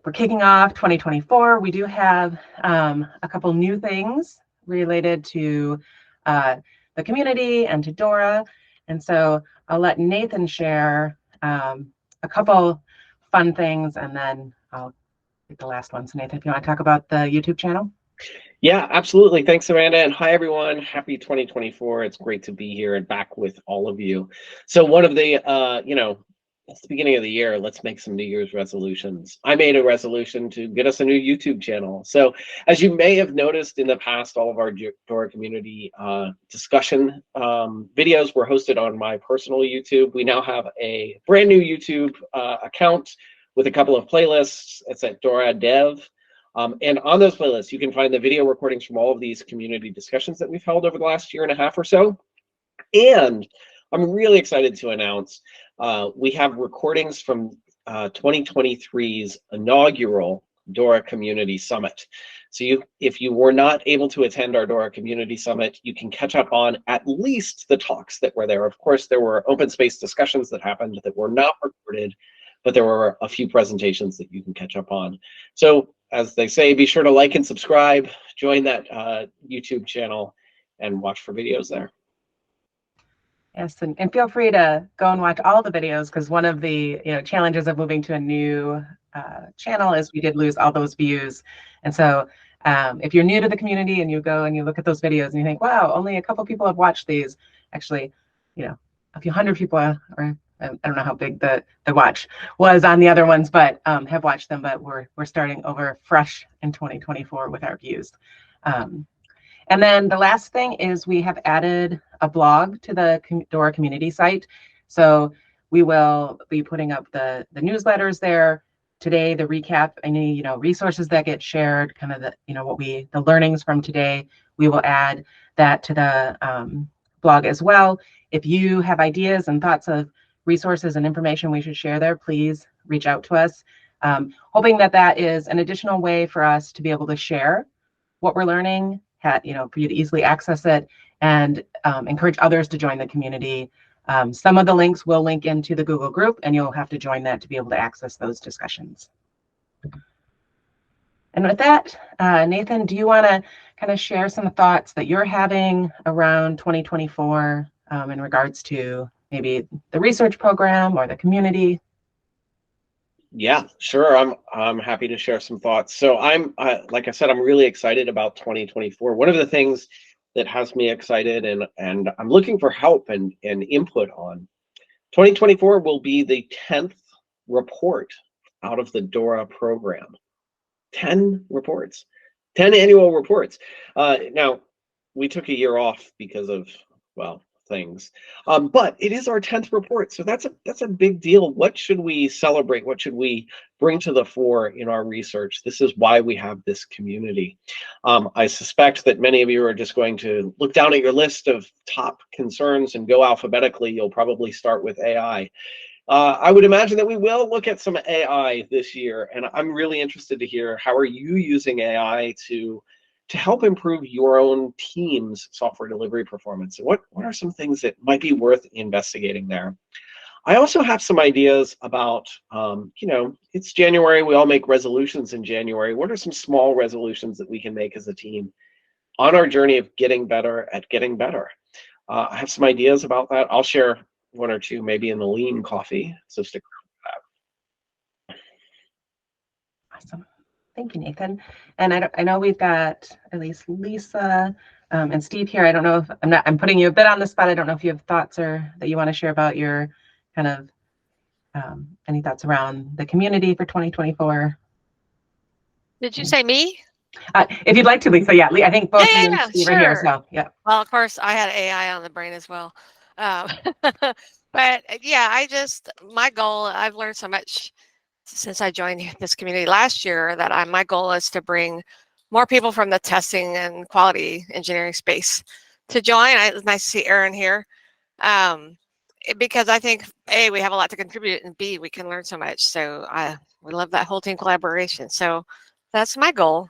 we're kicking off 2024. We do have a couple new things related to the community and to DORA. And so I'll let Nathan share a couple fun things, and then I'll get the last one. So Nathan, if you want to talk about the YouTube channel. Yeah, absolutely. Thanks, Amanda. And hi, everyone. Happy 2024. It's great to be here and back with all of you. So one of the, it's the beginning of the year. Let's make some New Year's resolutions. I made a resolution to get us a new YouTube channel. So as you may have noticed in the past, all of our DORA community discussion videos were hosted on my personal YouTube. We now have a brand new YouTube account with a couple of playlists. It's at DORA Dev. And on those playlists, you can find the video recordings from all of these community discussions that we've held over the last year and a half or so. And I'm really excited to announce we have recordings from 2023's inaugural DORA Community Summit. So if you were not able to attend our DORA Community Summit, you can catch up on at least the talks that were there. Of course, there were open space discussions that happened that were not recorded, but there were a few presentations that you can catch up on. So as they say, be sure to like and subscribe, join that YouTube channel, and watch for videos there. Yes, and feel free to go and watch all the videos, because one of the challenges of moving to a new channel is we did lose all those views. And so if you're new to the community and you go and you look at those videos and you think, wow, only a couple people have watched these, actually, a few hundred people, or I don't know how big the watch was on the other ones, but have watched them. But we're starting over fresh in 2024 with our views. And then the last thing is we have added a blog to the DORA community site. So we will be putting up the newsletters there today, the recap, any resources that get shared, kind of the learnings from today. We will add that to the blog as well. If you have ideas and thoughts of resources and information we should share there, please reach out to us. Hoping that is an additional way for us to be able to share what we're learning, for you to easily access it, and encourage others to join the community. Some of the links will link into the Google group, and you'll have to join that to be able to access those discussions. And with that, Nathan, do you want to kind of share some thoughts that you're having around 2024 in regards to maybe the research program or the community? Yeah, sure. I'm happy to share some thoughts. So I'm like I said, I'm really excited about 2024. One of the things that has me excited and I'm looking for help and input on 2024 will be the 10th report out of the DORA program. 10 reports, 10 annual reports. Now, we took a year off because of, things, but it is our 10th report, so that's a big deal. What should we celebrate? What should we bring to the fore in our research? This is why we have this community. I suspect that many of you are just going to look down at your list of top concerns and go alphabetically. You'll probably start with AI. I would imagine that we will look at some AI this year, and I'm really interested to hear, how are you using AI to help improve your own team's software delivery performance? What are some things that might be worth investigating there? I also have some ideas about, it's January, we all make resolutions in January. What are some small resolutions that we can make as a team on our journey of getting better at getting better? I have some ideas about that. I'll share one or two maybe in the lean coffee, so stick around for that. Awesome. Thank you, Nathan. And I know we've got at least Lisa and Steve here. I don't know if I'm putting you a bit on the spot. I don't know if you have thoughts or that you want to share about your kind of any thoughts around the community for 2024. Did you say me? If you'd like to, Lisa. Yeah, I think both of you and Steve are here. So yeah. Well, of course, I had AI on the brain as well. But yeah, my goal, I've learned so much since I joined this community last year that my goal is to bring more people from the testing and quality engineering space to join. It's nice to see Aaron here, because I think A, we have a lot to contribute, and B, we can learn so much. So we love that whole team collaboration. So that's my goal.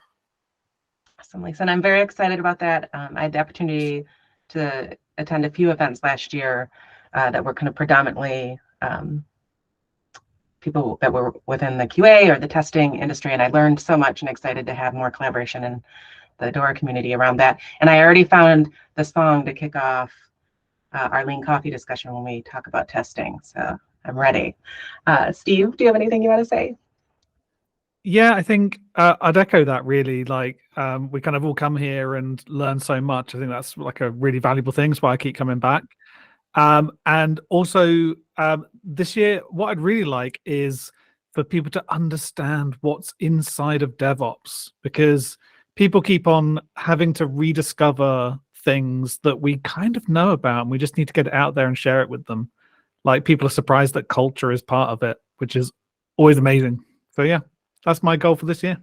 Awesome, Lisa. And I'm very excited about that. I had the opportunity to attend a few events last year that were kind of predominantly people that were within the QA or the testing industry, and I learned so much and excited to have more collaboration in the DORA community around that. And I already found the song to kick off our lean coffee discussion when we talk about testing. So I'm ready. Steve, do you have anything you want to say? Yeah, I think I'd echo that really. Like we kind of all come here and learn so much. I think that's like a really valuable thing. That's why I keep coming back. And also this year, what I'd really like is for people to understand what's inside of DevOps, because people keep on having to rediscover things that we kind of know about, and we just need to get it out there and share it with them. Like people are surprised that culture is part of it, which is always amazing. So yeah, that's my goal for this year.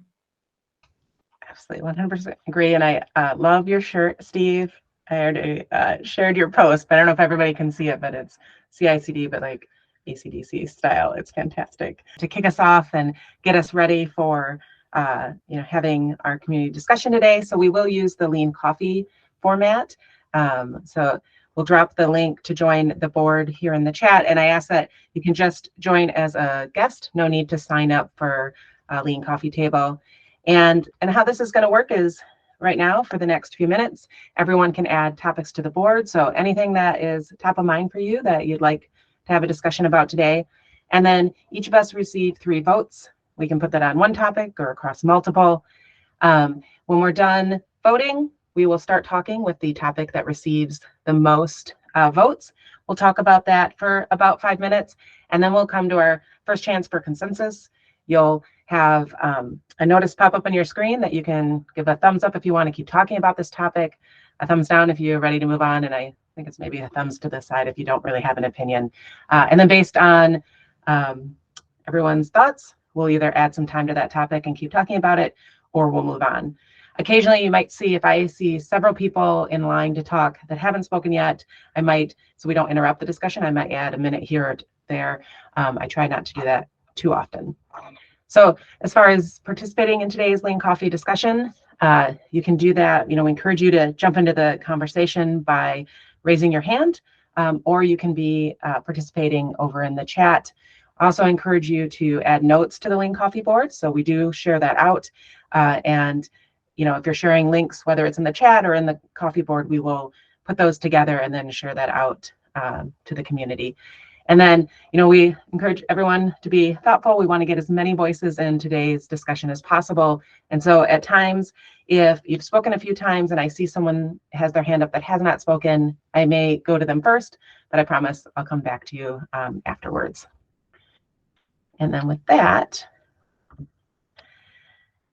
Absolutely, 100% agree. And I love your shirt, Steve. I already shared your post, but I don't know if everybody can see it, but it's CICD, but like ACDC style. It's fantastic. To kick us off and get us ready for having our community discussion today. So we will use the Lean Coffee format. So we'll drop the link to join the board here in the chat. And I ask that you can just join as a guest. No need to sign up for Lean Coffee Table. And how this is going to work is right now for the next few minutes, everyone can add topics to the board. So anything that is top of mind for you that you'd like to have a discussion about today. And then each of us receive 3 votes. We can put that on one topic or across multiple. When we're done voting, we will start talking with the topic that receives the most votes. We'll talk about that for about 5 minutes, and then we'll come to our first chance for consensus. You'll have a notice pop up on your screen that you can give a thumbs up if you want to keep talking about this topic, a thumbs down if you're ready to move on, and I think it's maybe a thumbs to the side if you don't really have an opinion. And then based on everyone's thoughts, we'll either add some time to that topic and keep talking about it, or we'll move on. Occasionally, you might see, if I see several people in line to talk that haven't spoken yet, I might, so we don't interrupt the discussion, I might add a minute here or there. I try not to do that too often. So as far as participating in today's Lean Coffee discussion, you can do that. We encourage you to jump into the conversation by raising your hand, or you can be participating over in the chat. I also encourage you to add notes to the Lean Coffee board. So we do share that out. And if you're sharing links, whether it's in the chat or in the coffee board, we will put those together and then share that out to the community. And then, we encourage everyone to be thoughtful. We want to get as many voices in today's discussion as possible. And so at times, if you've spoken a few times and I see someone has their hand up that has not spoken, I may go to them first, but I promise I'll come back to you afterwards. And then with that,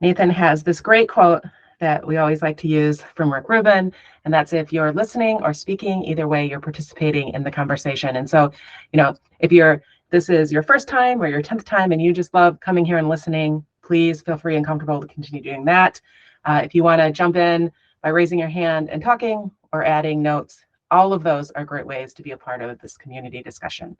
Nathan has this great quote that we always like to use from Rick Rubin, and that's, if you're listening or speaking, either way, you're participating in the conversation. And so, if this is your first time or your 10th time and you just love coming here and listening, please feel free and comfortable to continue doing that. If you want to jump in by raising your hand and talking or adding notes, all of those are great ways to be a part of this community discussion.